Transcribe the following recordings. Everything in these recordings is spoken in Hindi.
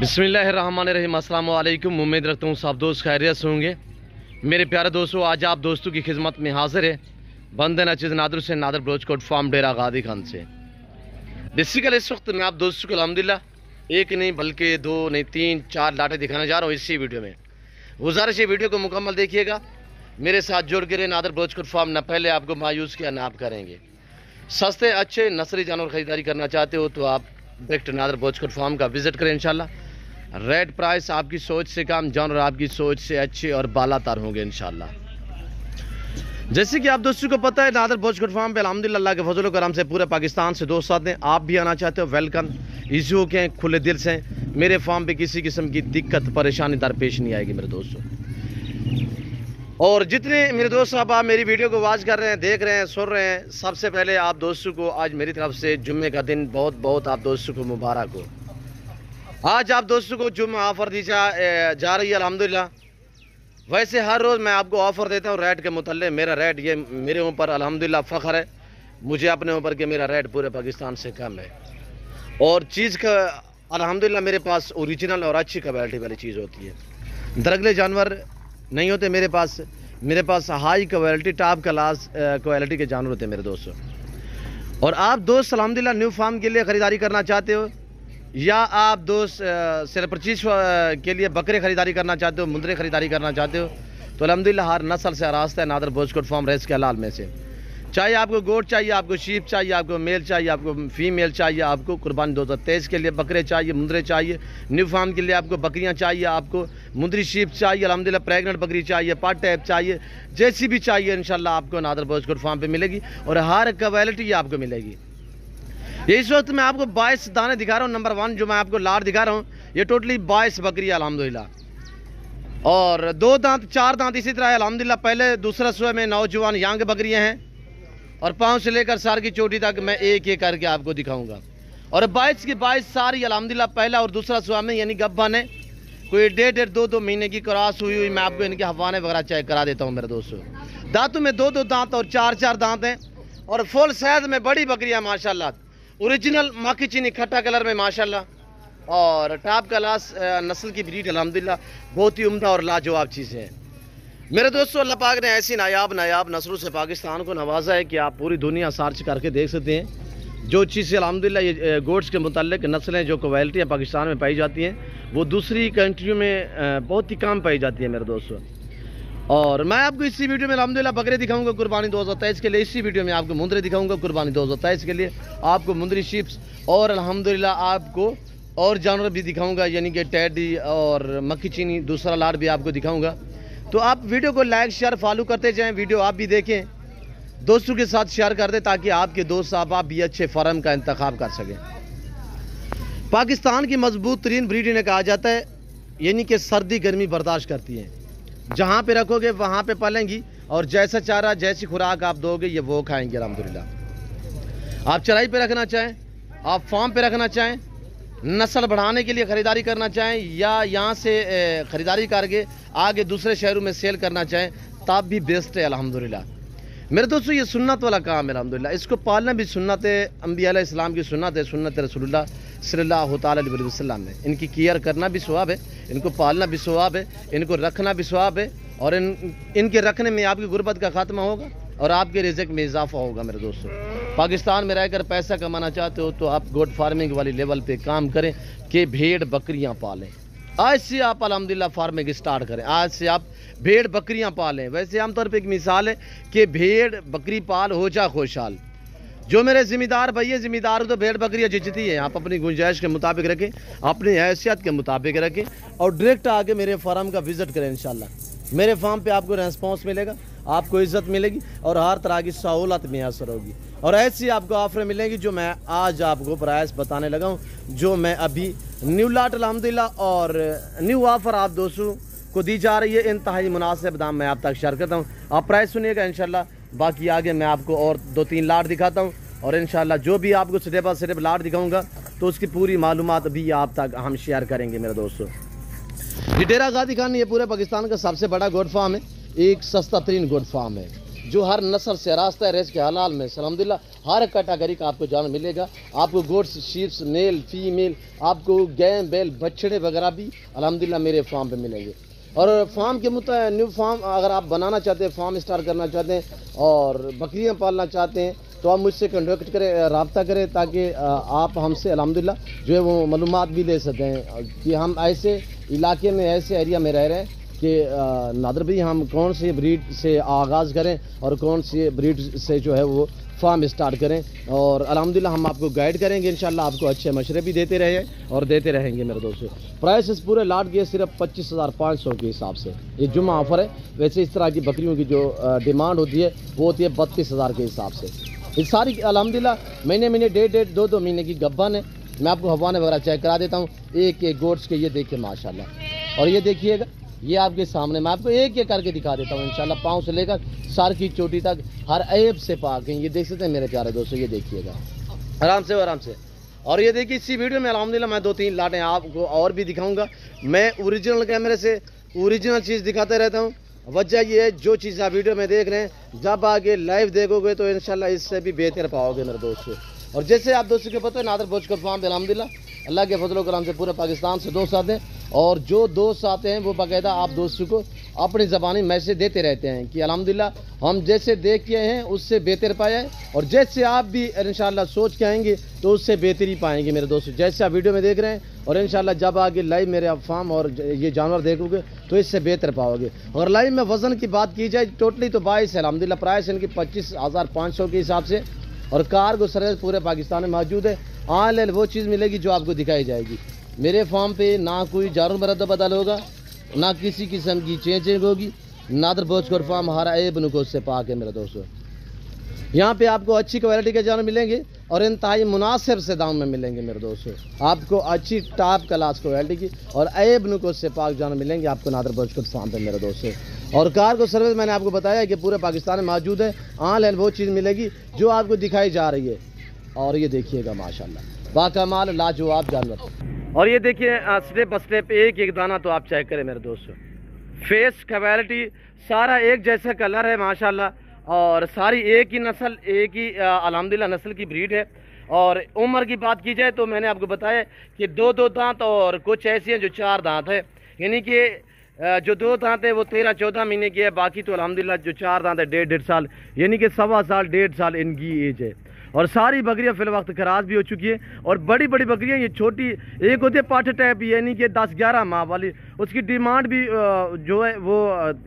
बिस्मिल्लाहिर्रहमानिर्रहीम। अस्सलाम वालेकुम। उम्मीद रखता हूँ सब दोस्त खैरियत से होंगे। मेरे प्यारे दोस्तों, आज आप दोस्तों की खिदमत में हाजिर है बंदे नचीज़ नादर से नादर बलोचकोट फार्म डेरा गादी खान से। बेसिकली इस वक्त मैं आप दोस्तों को अल्हम्दुलिल्लाह एक नहीं बल्कि दो नहीं तीन चार लाटे दिखाने जा रहा हूँ इसी वीडियो में। गुजारिश है वीडियो को मुकम्मल देखिएगा, मेरे साथ जुड़ के रहे। नादर बलोचकोट फार्म न पहले आपको मायूस किया ना आप करेंगे। सस्ते अच्छे नस्ली जानवर खरीदारी करना चाहते हो तो आप डायरेक्ट नादर बलोचकोट फार्म का विजिट करें। इंशाल्लाह रेट प्राइस आपकी सोच से कम, जानवर आपकी सोच से अच्छे और बालातर होंगे इंशाल्लाह। जैसे कि आप दोस्तों को पता है, नादर बलोचकोट फार्म पे अल्हम्दुलिल्लाह अल्लाह के फजल करम से पूरे पाकिस्तान से दोस्त आते हैं। आप भी आना चाहते हो, वेलकम, इजी हो के खुले दिल से। मेरे फार्म पे किसी किस्म की दिक्कत परेशानी दरपेश नहीं आएगी मेरे दोस्तों। और जितने मेरे दोस्त साहब आप मेरी वीडियो को वॉच कर रहे हैं, देख रहे हैं, सुन रहे हैं, सबसे पहले आप दोस्तों को आज मेरी तरफ से जुम्मे का दिन बहुत बहुत आप दोस्तों को मुबारक हो। आज आप दोस्तों को जुम्मा ऑफ़र दी जा रही है अल्हम्दुलिल्लाह। वैसे हर रोज़ मैं आपको ऑफ़र देता हूँ रेट के मुतल्ले। मेरा रेट ये मेरे ऊपर अल्हम्दुलिल्लाह फ़ख्र है मुझे अपने ऊपर कि मेरा रेट पूरे पाकिस्तान से कम है। और चीज़ का अल्हम्दुलिल्लाह मेरे पास ओरिजिनल और अच्छी क्वालिटी वाली चीज़ होती है। दरगले जानवर नहीं होते मेरे पास high quality top class quality के जानवर होते हैं मेरे दोस्तों। और आप दोस्त अल्हम्दुलिल्लाह न्यू फार्म के लिए ख़रीदारी करना चाहते हो या आप दोस्त सेल परचेज के लिए बकरे खरीदारी करना चाहते हो, मुंदरे खरीदारी करना चाहते हो, तो अल्हम्दुलिल्लाह हर नस्ल से रास्ता है नादर बलोचकोट फार्म रेस के हलाल में से। चाहे आपको गोट चाहिए, आपको शीप चाहिए, आपको मेल चाहिए, आपको फीमेल चाहिए, आपको कुर्बानी 2023 के लिए बकरे चाहिए, मुंदरे चाहिए, न्यू फार्म के लिए आपको बकरियां चाहिए, आपको मुंदरी शीप चाहिए, अल्हम्दुलिल्लाह प्रेग्नेंट बकरी चाहिए, पाट टैप चाहिए, जैसी भी चाहिए इंशाल्लाह आपको नादर बलोचकोट फार्म पे मिलेगी और हर क्वालिटी आपको मिलेगी। ये इस वक्त मैं आपको 22 दाने दिखा रहा हूँ। नंबर 1 जो मैं आपको लाट दिखा रहा हूँ ये टोटली 22 बकरी है अल्हम्दुलिल्लाह। और 2 दांत 4 दांत इसी तरह है अल्हम्दुलिल्लाह। पहले दूसरा सुबह में नौजवान यांग बकरियाँ हैं और पाँव से लेकर सर की चोटी तक मैं एक एक करके आपको दिखाऊंगा। और 22 की 22 सारी अल्हम्दुलिल्लाह पहला और दूसरा सुबह में यानी गब्बन है। कोई 1.5-2 महीने की क्रॉस हुई मैं आपको इनके हवाने वगैरह चेक करा देता हूँ मेरे दोस्तों। दांतों में 2-2 दांत और 4-4 दांत हैं और फुल साइज में बड़ी बकरियाँ माशाल्लाह। ओरिजिनल मक्खी चीनी खट्टा कलर में माशाल्लाह और टॉप क्लास नस्ल की ब्रीड अल्हम्दुलिल्लाह बहुत ही उम्दा और लाजवाब चीज़ें हैं मेरे दोस्तों। अल्लाह पाक ने ऐसी नायाब नस्लों से पाकिस्तान को नवाजा है कि आप पूरी दुनिया सर्च करके देख सकते हैं। जो चीज़ें अल्हम्दुलिल्लाह ये गोट्स के मुताल्लिक नस्लें जो क्वालिटियाँ पाकिस्तान में पाई जाती हैं वो दूसरी कंट्रियों में बहुत ही कम पाई जाती है मेरे दोस्तों। और मैं आपको इसी वीडियो में अल्हम्दुलिल्लाह बकरे दिखाऊंगा कुर्बानी 2023 के लिए। इसी वीडियो में आपको मुंदरे दिखाऊंगा कुर्बानी 2023 के लिए, आपको मुंदरी शिप्स और अल्हम्दुलिल्लाह आपको और जानवर भी दिखाऊंगा यानी कि टैडी और मक्खी चीनी दूसरा लाट भी आपको दिखाऊंगा। तो आप वीडियो को लाइक शेयर फॉलो करते जाएँ, वीडियो आप भी देखें, दोस्तों के साथ शेयर कर दें ताकि आपके दोस्त साहब आप भी अच्छे फार्म का इंतखाब कर सकें। पाकिस्तान की मजबूत तरीन ब्रीड इन्हें कहा जाता है यानी कि सर्दी गर्मी बर्दाश्त करती है। जहाँ पे रखोगे वहाँ पे पलेंगी और जैसा चारा जैसी खुराक आप दोगे ये वो खाएंगे अल्हम्दुलिल्लाह। आप चराई पे रखना चाहें, आप फार्म पे रखना चाहें, नस्ल बढ़ाने के लिए ख़रीदारी करना चाहें या यहाँ से ख़रीदारी करके आगे दूसरे शहरों में सेल करना चाहें तब भी बेस्ट है अल्हम्दुलिल्लाह। मेरे दोस्तों ये सुन्नत वाला काम है अल्हम्दुलिल्लाह। इसको पालना भी सुन्नत है, अंबिया अलैहिस्सलाम की सुन्नत है, सुन्नत रसूलुल्लाह सल्लल्लाहु अलैहि वसल्लम है। इनकी केयर करना भी सवाब है, इनको पालना भी सवाब है, इनको रखना भी सवाब है और इनके रखने में आपकी गुर्बत का खात्मा होगा और आपके रिज़्क़ में इजाफा होगा मेरे दोस्तों। पाकिस्तान में रहकर पैसा कमाना चाहते हो तो आप गोट फार्मिंग वाली लेवल पे काम करें कि भेड़ बकरियां पालें। आज से आप अल्हम्दुलिल्लाह फार्मिंग स्टार्ट करें, आज से आप भेड़ बकरियां पालें। वैसे आमतौर पे एक मिसाल है कि भेड़ बकरी पाल हो जा खुशहाल। जो मेरे ज़िम्मेदार भैया ज़िम्मेदार हो तो भेड़ बकरियां जितती हैं आप अपनी गुंजाइश के मुताबिक रखें, अपनी हैसियत के मुताबिक रखें और डायरेक्ट आके मेरे फार्म का विज़िट करें। इंशाल्लाह मेरे फार्म पे आपको रेस्पॉन्स मिलेगा, आपको इज़्ज़त मिलेगी और हर तरह की सहूलत मैसर होगी। और ऐसी आपको ऑफरें मिलेंगी जो मैं आज आपको प्राइस बताने लगा हूँ, जो मैं अभी न्यू लाट अल्हम्दुलिल्लाह और न्यू ऑफ़र आप दोस्तों को दी जा रही है। इंतहाई मुनासिब दाम मैं आप तक शेयर करता हूँ, आप प्राइस सुनिएगा इंशाल्लाह। बाकी आगे मैं आपको और 2-3 लाट दिखाता हूँ और इंशाल्लाह जो भी आपको सिर्फ लाट दिखाऊँगा तो उसकी पूरी मालूमात भी आप तक हम शेयर करेंगे मेरे दोस्तों। ये डेरा गादी खान ये पूरे पाकिस्तान का सबसे बड़ा गोट फार्म है, एक सस्ता तरीन गोट फार्म है जो हर नस्ल से रास्ता है रेस के हलाल में अल्हम्दुलिल्लाह हर कैटेगरी का आपको जानवर मिलेगा। आपको गोट्स, शीप्स, मेल, फीमेल, आपको गैम, बैल, बछड़े वगैरह भी अल्हम्दुलिल्लाह मेरे फार्म पे मिलेंगे। और फार्म के मुताबिक न्यू फार्म अगर आप बनाना चाहते हैं, फार्म स्टार्ट करना चाहते हैं और बकरियां पालना चाहते हैं तो आप मुझसे कॉन्टेक्ट करें, रब्ता करें, ताकि आप हमसे अल्हम्दुलिल्लाह जो है वो मालूमात भी ले सकते हैं कि हम ऐसे इलाके में, ऐसे एरिया में रह रहे हैं कि नादर भाई हम कौन सी ब्रीड से आगाज़ करें और कौन सी ब्रीड से जो है वो फार्म स्टार्ट करें। और अल्हम्दुलिल्लाह हम आपको गाइड करेंगे, इंशाल्लाह आपको अच्छे मशवरे भी देते रहे और देते रहेंगे मेरे दोस्तों। प्राइस इस पूरे लाट की सिर्फ 25,500 के हिसाब से ये जुम्मा ऑफर है। वैसे इस तरह की बकरियों की जो डिमांड होती है वो होती है 32,000 के हिसाब से। ये सारी अल्हम्दुलिल्लाह महीने डेढ़ 2 महीने की गब्बन है। मैं आपको हवाने वगैरह चेक करा देता हूँ एक एक गोट्स के। ये देखिए माशाल्लाह, और ये देखिएगा ये आपके सामने मैं आपको एक एक करके दिखा देता हूँ इंशाल्लाह, पाँव से लेकर सर की चोटी तक हर ऐब से पाक हैं। ये देख सकते हैं मेरे प्यारे दोस्तों, ये देखिएगा आराम से। और ये देखिए इसी वीडियो में अल्हम्दुलिल्लाह मैं 2-3 लाटें आपको और भी दिखाऊंगा। मैं ओरिजिनल कैमरे से ओरिजिनल चीज़ दिखाते रहता हूँ। वजह ये है जो चीज़ आप वीडियो में देख रहे हैं जब आगे लाइव देखोगे तो इंशाल्लाह इससे भी बेहतर पाओगे मेरे दोस्तों। और जैसे आप दोस्तों को पता है नादर भोजकर फार्म पे अल्हम्दुलिल्लाह अल्लाह के फजल करम से पूरे पाकिस्तान से दोस्त आते हैं, और जो दोस्त आते हैं वो बाकायदा आप दोस्तों को अपनी ज़बानी मैसेज देते रहते हैं कि अल्हम्दुलिल्लाह हम जैसे देख के हैं उससे बेहतर पाए, और जैसे आप भी इंशाल्लाह सोच के आएंगे तो उससे बेहतरी पाएंगे मेरे दोस्तों, जैसे आप वीडियो में देख रहे हैं। और इंशाल्लाह जब आगे लाइव मेरे फार्म और ये जानवर देखोगे तो इससे बेहतर पाओगे। और लाइव में वज़न की बात की जाए टोटली तो 22 है अल्हम्दुलिल्लाह। प्राइस इनकी 25,500 के हिसाब से, और कार्गो सर्विस पूरे पाकिस्तान में मौजूद है। ऑनलाइन वो चीज़ मिलेगी जो आपको दिखाई जाएगी। मेरे फार्म पे ना कोई जानवर में रद्द बदल होगा, ना किसी किस्म की चेंजिंग होगी। नादर भोजकर फार्म हर ऐब नुको से पाक है मेरे दोस्तों। यहाँ पे आपको अच्छी क्वालिटी के जानवर मिलेंगे और इंतहाई मुनासिब से दाम में मिलेंगे मेरे दोस्तों। आपको अच्छी टॉप क्लास क्वालिटी की और ऐब नुको से पाक जानवर मिलेंगे आपको नादर भोजकर फार्म पे मेरे दोस्तों। और कार्गो सर्विस मैंने आपको बताया कि पूरे पाकिस्तान में मौजूद है। ऑनलाइन वो चीज़ मिलेगी जो आपको दिखाई जा रही है। और ये देखिएगा माशाल्लाह बाकमाल लाजवाब जानवर। और ये देखिए स्टेप बाय स्टेप एक एक दाना तो आप चेक करें मेरे दोस्तों। फेस क्वालिटी सारा एक जैसा कलर है माशाल्लाह, और सारी एक ही नस्ल, एक ही अल्हम्दुलिल्लाह नस्ल की ब्रीड है। और उम्र की बात की जाए तो मैंने आपको बताया कि 2 दांत और कुछ ऐसी हैं जो 4 दांत है, यानी कि जो 2 दांत है वो 13-14 महीने की है। बाकी तो अल्हम्दुलिल्लाह जो 4 दांत है 1.5 साल, यानी कि 1.25 साल 1.5 साल इनकी एज है। और सारी बकरियां फिल वक्त खराज भी हो चुकी है। और बड़ी बड़ी बकरियां ये छोटी एक होती है पाठ टाइप, यानी कि 10-11 माह वाली, उसकी डिमांड भी जो है वो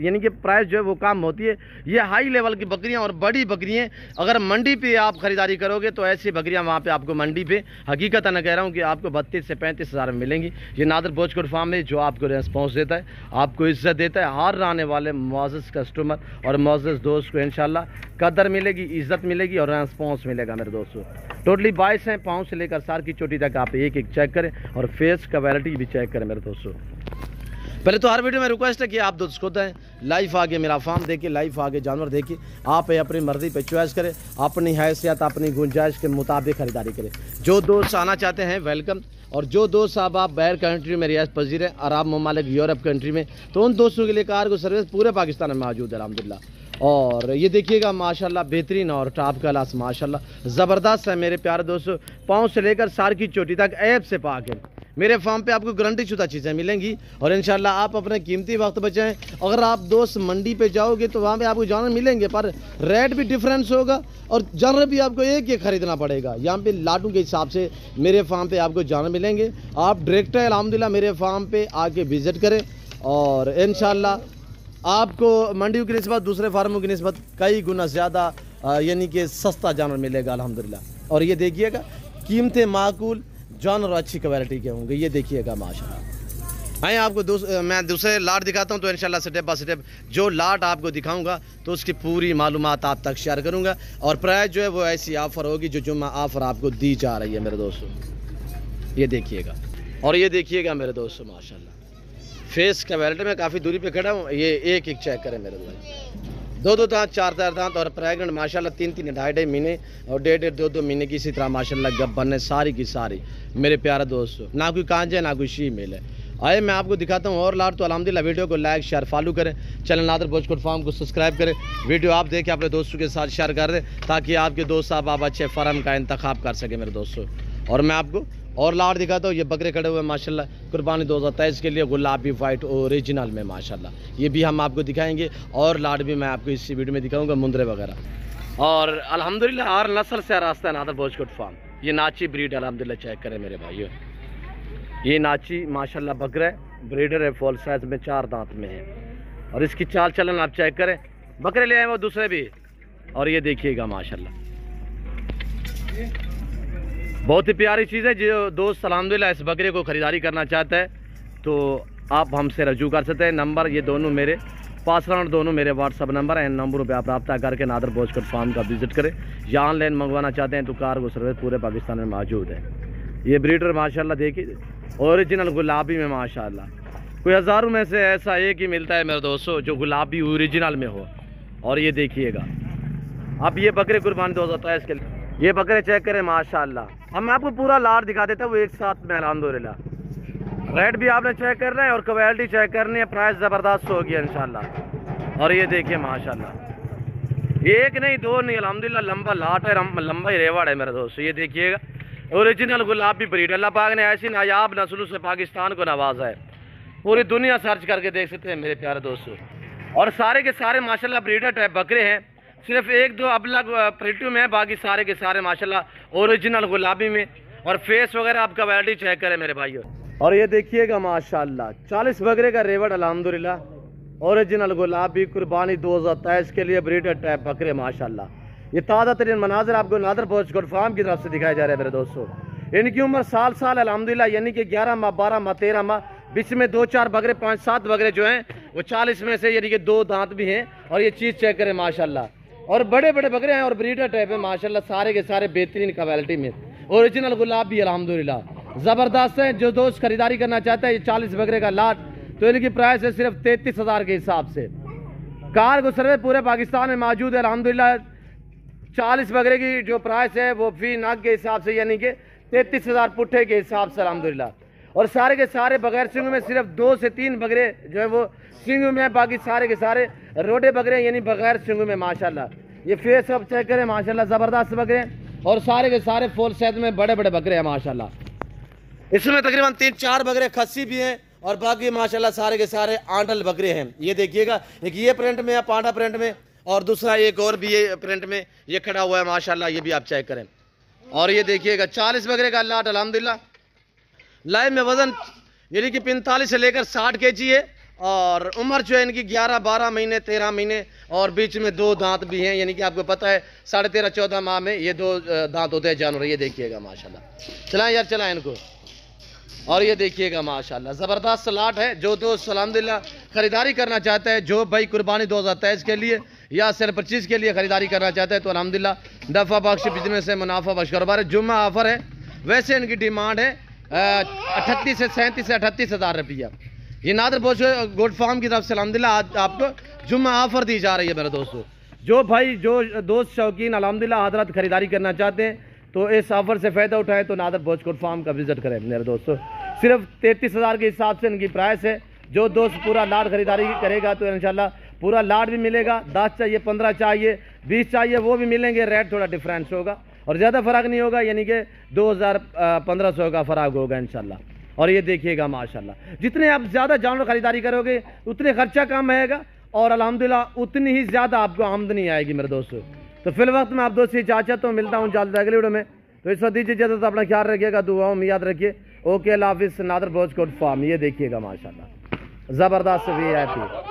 यानी कि प्राइस जो है वो कम होती है। ये हाई लेवल की बकरियां और बड़ी बकरियां अगर मंडी पे आप ख़रीदारी करोगे तो ऐसी बकरियां वहाँ पे आपको मंडी पे हकीकत न कह रहा हूँ कि आपको 32 से 35 हज़ार में मिलेंगी। ये नादर भोजकर फार्म में जो आपको रेस्पॉन्स देता है, आपको इज्जत देता है, हर आने वाले मुअज़्ज़ज़ कस्टमर और मुअज़्ज़ज़ दोस्त को इंशाल्लाह कदर मिलेगी, इज्जत मिलेगी और रेस्पॉन्स मिलेगा मेरे दोस्तों। टोटली 22 हैं, पाँव से लेकर सर की चोटी तक आप एक एक चेक करें और फेस क्वालिटी भी चेक करें मेरे दोस्तों। पहले तो हर वीडियो में रिक्वेस्ट है कि आप दोस्त खुद हैं लाइव आगे मेरा फार्म देखिए, लाइव आगे जानवर देखिए, आप अपनी मर्जी पे चॉइस करें, अपनी हैसियत अपनी गुंजाइश के मुताबिक खरीदारी करें। जो दोस्त आना चाहते हैं वेलकम, और जो दोस्त साहब आप बाहर कंट्री में रियासत पजीर हैं, अरब ममालिक, यूरोप कंट्री में, तो उन दोस्तों के लिए कार्गो सर्विस पूरे पाकिस्तान में मौजूद है अल्हम्दुलिल्लाह। और ये देखिएगा माशाल्लाह बेहतरीन और टॉप क्लास माशाल्लाह ज़बरदस्त है मेरे प्यारे दोस्तों। पाँव से लेकर सर की चोटी तक ऐब से पाक है। मेरे फार्म पे आपको गारंटी शुदा चीज़ें मिलेंगी और इंशाल्लाह आप अपने कीमती वक्त बचाएं। अगर आप दोस्त मंडी पे जाओगे तो वहाँ पे आपको जानवर मिलेंगे, पर रेट भी डिफरेंस होगा और जानवर भी आपको एक एक खरीदना पड़ेगा। यहाँ पे लाटू के हिसाब से मेरे फार्म पे आपको जानवर मिलेंगे। आप डायरेक्ट अल्हम्दुलिल्लाह मेरे फार्म पे आके विज़िट करें और इंशाल्लाह आपको मंडियों की निस्बत दूसरे फार्मों की निस्बत कई गुना ज़्यादा यानी कि सस्ता जानवर मिलेगा अल्हम्दुलिल्लाह। और ये देखिएगा कीमतें माकूल, जानवर अच्छी क्वालिटी के होंगे। ये देखिएगा माशाल्लाह। आइए आपको मैं दूसरे लाट दिखाता हूँ तो इंशाल्लाह स्टेप बाय स्टेप जो लाट आपको दिखाऊंगा तो उसकी पूरी मालूमात आप तक शेयर करूँगा। और प्राइस जो है वो ऐसी ऑफ़र होगी जो जुम्मा ऑफ़र आपको दी जा रही है मेरे दोस्तों। ये देखिएगा और ये देखिएगा मेरे दोस्तों माशाल्लाह फेस क्वालिटी में काफ़ी दूरी पे खड़ा हूँ। ये एक एक चेक करें मेरे भाई, 2 दांत 4 दांत और प्रेगनेंट माशाल्लाह 3-3 ढाई महीने और 1.5-2 महीने की इसी तरह माशाल्लाह गब्बन है सारी की सारी मेरे प्यारे दोस्तों। ना कोई कांज है ना कोई शी मेल है। आए मैं आपको दिखाता हूँ और लाट। तो अल्हम्दुलिल्लाह वीडियो को लाइक शेयर फॉलो करें, चैनल नादर भोजकोट फार्म को सब्सक्राइब करें, वीडियो आप देखें अपने दोस्तों के साथ शेयर कर दें ताकि आपके दोस्त साहब आप अच्छे फार्म का इंतखाब कर सके मेरे दोस्तों। और मैं आपको और लाट दिखाता हूँ, ये बकरे खड़े हुए माशाल्लाह कुर्बानी 2023 के लिए गुलाबी वाइट ओरिजिनल में माशाल्लाह, ये भी हम आपको दिखाएंगे। और लाट भी मैं आपको इसी वीडियो में दिखाऊंगा, मुंदरे वगैरह। और अल्हम्दुलिल्लाह हर नस्ल से रास्ता है नादर भोजकोट फार्म। ये नाची ब्रीड अल्हम्दुलिल्लाह चेक करें मेरे भाइयों, ये नाची माशाल्लाह बकरा है, ब्रीडर है, फॉल साइज में 4 दांत में है। और इसकी चाल चलन आप चेक करें, बकरे ले आए वो दूसरे भी। और ये देखिएगा माशाल्लाह बहुत ही प्यारी चीज़ है। जो दोस्त अल्हम्दुलिल्लाह इस बकरे को ख़रीदारी करना चाहता है तो आप हमसे रजू कर सकते हैं। नंबर ये दोनों मेरे पास राउंड दोनों मेरे व्हाट्सअप नंबर हैं, इन नंबरों पे आप रब्ता करके नादर भोजकोट फार्म का विजिट करें। या ऑनलाइन मंगवाना चाहते हैं तो कार्गो सर्विस पूरे पाकिस्तान में मौजूद है। ये ब्रीडर माशाल्लाह देखिए ओरिजिनल गुलाबी में माशाल्लाह, कोई हज़ारों में से ऐसा एक ही मिलता है मेरे दोस्तों जो गुलाबी ओरिजिनल में हो। और ये देखिएगा अब ये बकरे कुर्बानी 2023 के लिए, ये बकरे चेक करें माशाल्लाह। अब मैं आपको पूरा लाट दिखा देता हूँ एक साथ में अल्हम्दुलिल्लाह। रेट भी आपने चेक करना है और क्वालिटी चेक करनी है, प्राइस ज़बरदस्त होगी इंशाल्लाह। और ये देखिए माशाल्लाह, एक नहीं दो नहीं अल्हम्दुलिल्लाह लंबा लाट है, लंबा ही रेवाड़ है मेरे दोस्तों। ये देखिएगा ओरिजिनल गुलाबी ब्रीड, अल्लाह पाक ने ऐसी नायाब नस्लों से पाकिस्तान को नवाजा है। पूरी दुनिया सर्च करके देख सकते हैं मेरे प्यारे दोस्तों। और सारे के सारे माशाल्लाह ब्रीडर टाइप बकरे हैं, सिर्फ एक दो अलग प्रिंटू में है, बाकी सारे के सारे माशाल्लाह ओरिजिनल गुलाबी में। और फेस वगैरह आपका वैरायटी चेक करें मेरे भाइयों। और ये देखिएगा माशाल्लाह 40 बकरे का रेवड़ अल्हम्दुलिल्लाह ओरिजिनल गुलाबी कुर्बानी 2023 के लिए ब्रीडर टाइप बकरे माशाल्लाह। ये ताज़ा तरीन मनाजर आपको नादर भोजकोट फार्म की तरफ से दिखाए जा रहे हैं मेरे दोस्तों। इनकी उम्र साल अल्हम्दुलिल्लाह यानी कि 11 माह 12 माह 13 माह, बीच में 2-4 बकरे 5-7 बकरे जो हैं वो 40 में से यानी कि 2 दांत भी हैं। और ये चीज़ चेक करें माशाल्लाह, और बड़े बड़े बकरे हैं और ब्रीडर टाइप है माशाल्लाह, सारे के सारे बेहतरीन क्वालिटी में ओरिजिनल गुलाब भी अल्हम्दुलिल्लाह ज़बरदस्त है। जो दोस्त खरीदारी करना चाहता है ये 40 बकरे का लाट, तो इनकी प्राइस है सिर्फ 33,000 के हिसाब से। कार्गो सर्विस पूरे पाकिस्तान में मौजूद है अल्हम्दुलिल्लाह। 40 बकरे की जो प्राइस है वो फी नाक के हिसाब से यानी कि 33,000 पुट्ठे के हिसाब से अल्हम्दुलिल्लाह। और सारे के सारे बगैर सिंग में सिर्फ 2 से 3 बकरे जो है वो सिंग में है, बाकी सारे के सारे रोडे बकरे यानी बगैर सिंग में माशाल्लाह। ये फेस सब चेक करें माशाल्लाह ज़बरदस्त बकरे और सारे के सारे फुल सेट में बड़े बड़े बकरे हैं माशाल्लाह। इसमें तकरीबन 3-4 बकरे खस्सी भी हैं और बाकी माशाल्लाह सारे के सारे आंडल बकरे हैं। ये देखिएगा एक ये प्रिंट में है, पांडा प्रिंट में, और दूसरा एक और भी ये प्रिंट में ये खड़ा हुआ है माशाल्लाह, ये भी आप चेक करें। और ये देखिएगा 40 बकरे का लाट अल्हम्दुलिल्लाह। लाइव में वजन यानी कि 45 से लेकर 60 kg है। और उम्र जो है इनकी 11-12 महीने 13 महीने और बीच में 2 दांत भी हैं, यानी कि आपको पता है 13.5-14 माह में ये 2 दांत होते हैं जानवर। ये देखिएगा माशाल्लाह, चलाएं यार चलाएं इनको। और ये देखिएगा माशाल्लाह ज़बरदस्त लाट है। जो दोस्त अल्हम्दुलिल्लाह खरीदारी करना चाहता है, जो भाई कुर्बानी 2023 के लिए या सेल परचेज के लिए खरीदारी करना चाहता है तो अल्हम्दुलिल्लाह दफ़ा बख्श बिजनेस है, मुनाफा बख्श कारोबार है। जुम्मा ऑफर है, वैसे इनकी डिमांड है 38 से 37 से 38 हज़ार रुपया। ये नादर भोजकोट फार्म की तरफ से अल्हम्दुलिल्लाह आज आपको जुम्मा ऑफर दी जा रही है मेरे दोस्तों। जो भाई जो दोस्त शौकीन अल्हम्दुलिल्लाह हजरत खरीदारी करना चाहते हैं तो इस ऑफर से फ़ायदा उठाएं तो नादर भोजकोट फार्म का विजिट करें मेरे दोस्तों। सिर्फ 33,000 के हिसाब से इनकी प्राइस है। जो दोस्त पूरा लाट खरीदारी करेगा तो इंशाल्लाह पूरा लाट भी मिलेगा। 10 चाहिए, 15 चाहिए, 20 चाहिए, वो भी मिलेंगे। रेट थोड़ा डिफरेंस होगा और ज़्यादा फ़र्क नहीं होगा, यानी कि 2,000-1,500 का फ़र्क होगा इंशाल्लाह। और ये देखिएगा माशाल्लाह, जितने आप ज़्यादा जानवर खरीदारी करोगे उतने खर्चा कम आएगा और अल्हम्दुलिल्लाह उतनी ही ज़्यादा आपको आमदनी आएगी मेरे दोस्तों। तो फिल वक्त में आप दोस्त इजाज़त, मिलता हूँ जल्द अगले वीडियो में। तो इस वक्त दीजिए इजाज़त, अपना ख्याल रखिएगा, दुआओं में याद रखिए। ओके अल्लाह हाफिज़। नादर भोजकोट फार्म ये देखिएगा माशाल्लाह ज़बरदस्त VIP।